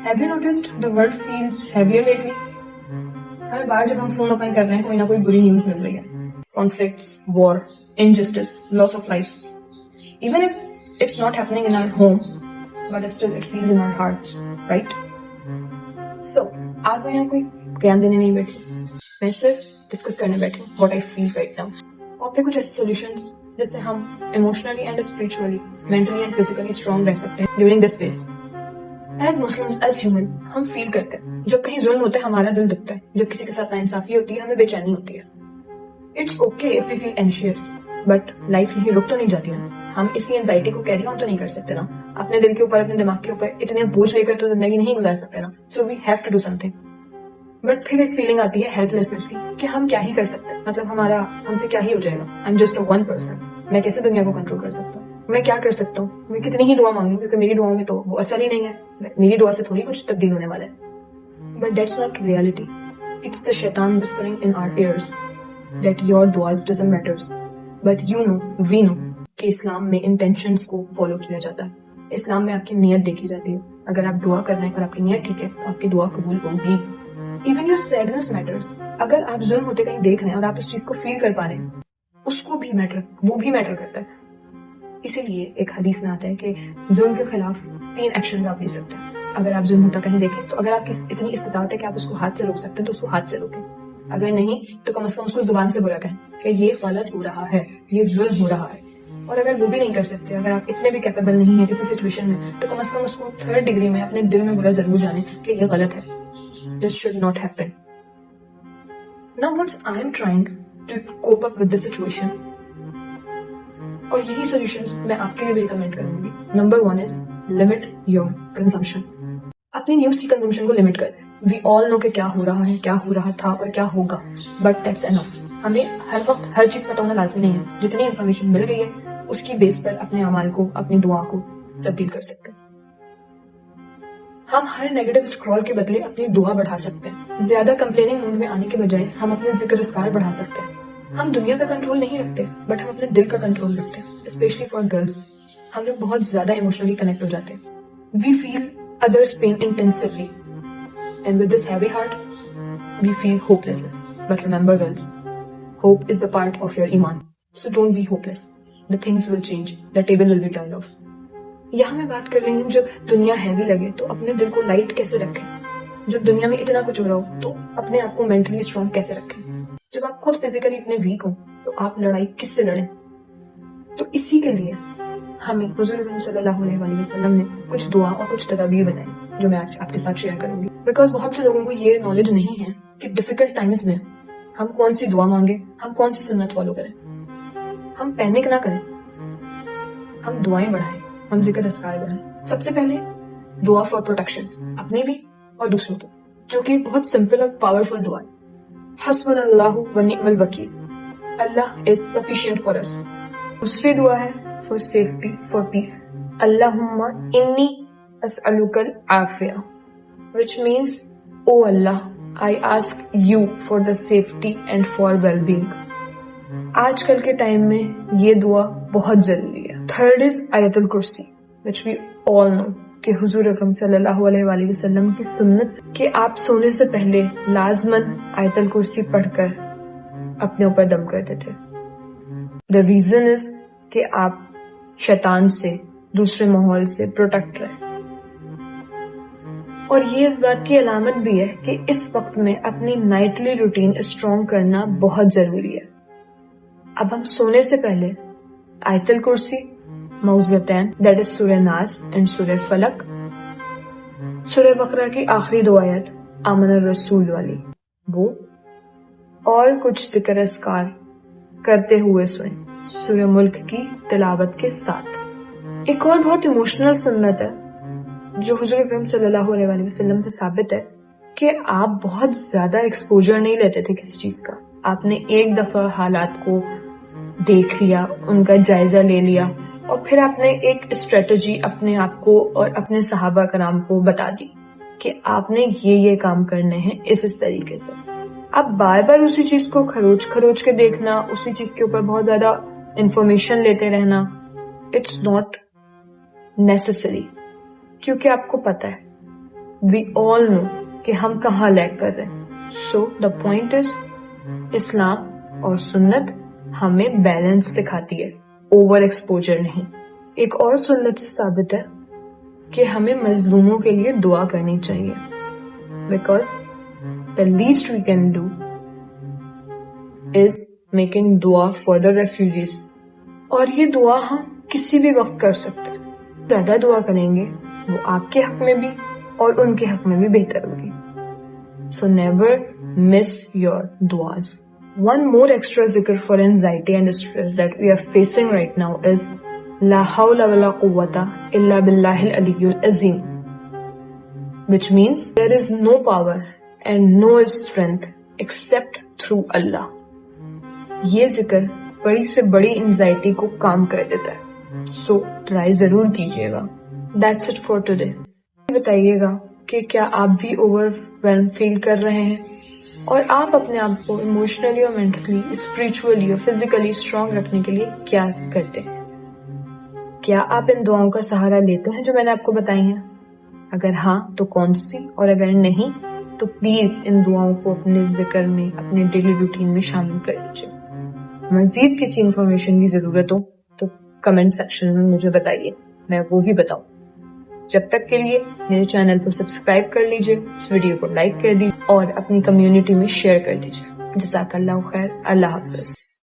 Have you noticed the world feels heavier lately? हर बार जब हम phone open कर रहे हैं कोई ना कोई बुरी न्यूज मिल रही है. Conflicts, war, injustice, loss of life. Even if it's not happening in our home, but still it feels in our hearts, right? So, आज मैं यहाँ कोई ज्ञान देने नहीं बैठी, मैं सिर्फ डिस्कस करने बैठी हूँ what I feel right now. और फिर कुछ ऐसे solutions जिससे हम emotionally and spiritually, mentally and physically strong रह सकते हैं during this phase. As Muslims, as human, हम फील करते हैं जब कहीं जुल्म होता है हमारा दिल दुखता है, जब किसी के साथ नाइंसाफी होती है हमें बेचैनी होती है. It's okay if we feel anxious, but life यही रुक तो नहीं जाती ना. हम इसी एंजाइटी को कैरी ऑन तो नहीं कर सकते ना. अपने दिल के ऊपर, अपने दिमाग के ऊपर इतने बोझ लेकर तो जिंदगी नहीं गुजार सकते ना. So we have to do something. But फिर एक फीलिंग आती है हेल्पलेसनेस की कि हम क्या ही कर सकते हैं, मतलब हमसे क्या ही हो जाएगा. I am just one person. मैं कैसे दुनिया को कंट्रोल कर सकता हूँ, मैं क्या कर सकता हूँ, मैं कितनी ही दुआ मांगू क्योंकि मेरी दुआओं में तो वो असर ही नहीं है. मेरी दुआ से थोड़ी कुछ तब्दील होने वाला है. But that's not reality. It's the शैतान whispering in our ears that your duas doesn't matters. But you know, we know कि इस्लाम में इंटेंशंस को फॉलो किया जाता है. इस्लाम में आपकी नियत देखी जाती है. अगर आप दुआ कर रहे हैं और आपकी नियत ठीक है तो आपकी दुआ कबूल होगी. Even your sadness matters. अगर आप जुल्म होते कहीं देख रहे हैं और आप उस चीज को फील कर पा रहे हैं, उसको भी वो भी मैटर करता है. इसीलिए एक हदीस में आता है कि जुल्म के खिलाफ 3 एक्शन आप ले सकते हैं. अगर आप जुल्म होता कहीं देखें तो अगर आपकी इतनी इस्तिताअत है कि आप उसको हाथ से रोक सकते हैं तो उसको हाथ से रोकें. अगर नहीं तो कम से कम उसको जुबान से बुरा कहें कि ये गलत हो रहा है, ये जुल्म हो रहा है. और अगर वो भी नहीं कर सकते, अगर आप इतने भी कैपेबल नहीं है किसी सिचुएशन में, तो कम से कम उसको 3rd डिग्री में अपने दिल में बुरा जरूर जाने कि ये गलत है. This should not happen. Now what's I am trying to cope up with the situation, और यही सॉल्यूशंस मैं आपके लिए भी रिकमेंड करूंगी. Number 1 is limit your consumption. अपनी न्यूज की कंजम्पशन को लिमिट कर दें. वी ऑल नो कि क्या हो रहा है, क्या हो रहा था और क्या होगा, बट दैट्स एनफ. हमें हर वक्त हर चीज पता होना लाजमी नहीं है. जितनी इन्फॉर्मेशन मिल गई है उसकी बेस पर अपने अमाल को, अपनी दुआ को तब्दील कर सकते हैं. हम हर नेगेटिव स्क्रॉल के बदले अपनी दुआ बढ़ा सकते हैं. ज्यादा कंप्लेनिंग मूड में आने के बजाय हम अपने जिक्र अस्कार बढ़ा सकते हैं. हम दुनिया का कंट्रोल नहीं रखते बट हम अपने दिल का कंट्रोल रखते हैं. स्पेशली फॉर गर्ल्स, हम लोग बहुत ज्यादा इमोशनली कनेक्ट हो जाते हैं. We feel others' pain intensively, and with this heavy heart, we feel hopelessness. But remember, girls, hope is the part of your iman. So don't be hopeless. The things will change. The table will be turned off. यहाँ मैं बात कर रही हूँ जब दुनिया heavy लगे तो अपने दिल को लाइट कैसे रखें. जब दुनिया में इतना कुछ हो रहा हो तो अपने आप को मेंटली स्ट्रॉन्ग कैसे रखें. जब आप खुद फिजिकली इतने वीक हो तो आप लड़ाई किससे लड़ें. तो इसी के लिए हमें हुज़ूर सल्लल्लाहु अलैहि वसल्लम ने कुछ दुआ और कुछ तदाबीर बनाई जो मैं आज आपके साथ शेयर करूंगी. बिकॉज बहुत से लोगों को ये नॉलेज नहीं है कि डिफिकल्ट टाइम्स में हम कौन सी दुआ मांगे, हम कौन सी सुन्नत फॉलो करें. हम पैनिक ना करें, हम दुआएं बढ़ाएं, हम जिक्र अस्कार बढ़ाएं. सबसे पहले दुआ फॉर प्रोटेक्शन, अपनी भी और दूसरों की, जो कि बहुत सिंपल और पावरफुल दुआ है. हस्बुनल्लाहु व निअमल वकील, अल्लाह इज सफिशिएंट फॉर अस. दूसरी दुआ है for safety, for peace. Allahumma inni as'alukal afiya, which means, Oh Allah, I ask you for the safety and for well-being. आजकल के टाइम में ये दुआ बहुत जरूरी है. थर्ड इज आयतुल कुर्सी, which we all know कि हुजूर अकरम सल्लल्लाहु अलैहि वसल्लम की सुन्नत कि आप सोने से पहले लाजमन आयतुल कुर्सी पढ़कर अपने ऊपर दम करते थे. द रीजन इज कि आप शैतान से, दूसरे माहौल से प्रोटेक्ट रहे. और ये इस बात की अलामत भी है कि इस वक्त में अपनी नाइटली रूटीन स्ट्रॉन्ग करना बहुत जरूरी है. अब हम सोने से पहले आयतुल कुर्सी, मौज़तैन दैट इज सूरह नास एंड सूरह फलक, सूरह बकरा की आखिरी 2 आयत आमन रसूल वाली वो, और कुछ जिक्र अस्कार करते हुए सोएं सूरह मुल्क की तिलावत के साथ. एक और बहुत इमोशनल सुन्नत है जो हुजूर अकरम सल्लल्लाहु अलैहि वसल्लम से साबित है कि आप बहुत ज्यादा एक्सपोजर नहीं लेते थे किसी चीज का. आपने एक दफा हालात को देख लिया, उनका जायजा ले लिया और फिर आपने एक स्ट्रेटजी अपने आप को और अपने सहाबा कराम को बता दी कि आपने ये काम करने हैं इस तरीके से. अब बार बार उसी चीज को खरोच के देखना, उसी चीज के ऊपर बहुत ज्यादा इंफॉर्मेशन लेते रहना, इट्स नॉट नेसेसरी. क्योंकि आपको पता है we all know کہ ہم کہاں لیک کر رہے ہیں. So the point is اسلام اور سنت ہمیں بیلنس سکھاتی ہے, اوور ایکسپوجر نہیں. ایک اور سنت سے ثابت ہے کہ ہمیں مظلوموں کے لیے دعا کرنی چاہیے, because the least we can do is making دعا for the refugees. اور یہ دعا ہم کسی بھی وقت کر سکتے ہیں. زیادہ دعا کریں گے وہ آپ کے حق میں بھی اور ان کے حق میں بھی بہتر ہوگی. So never miss your duas. One more extra zikr for anxiety and stress that we are facing right now is La hawla wa la quwwata illa billahil aliyyul azim, which means there is no power and no strength except through Allah. یہ ذکر بڑی سے بڑی anxiety کو کام کر دیتا ہے, so try ضرور کیجیے گا. That's it for today. بتائیے گا کہ کیا آپ بھی اوور ویلم فیل کر رہے ہیں, اور آپ اپنے آپ کو ایموشنلی اور مینٹلی, اسپریچولی اور فزیکلی اسٹرانگ رکھنے کے لیے کیا کرتے ہیں. کیا آپ ان دعاؤں کا سہارا لیتے ہیں جو میں نے آپ کو بتائی ہیں؟ اگر ہاں تو کون سی, اور اگر نہیں تو پلیز ان دعاؤں کو اپنے ذکر میں, اپنے ڈیلی روٹین میں شامل کر لیجیے. مزید کسی انفارمیشن کی ضرورت ہو تو کمنٹ سیکشن میں مجھے بتائیے, میں وہ بھی بتاؤں. جب تک کے لیے میرے چینل کو سبسکرائب کر لیجیے, اس ویڈیو کو لائک کر دیجیے اور اپنی کمیونٹی میں شیئر کر دیجیے. جزاک اللہ خیر. اللہ حافظ.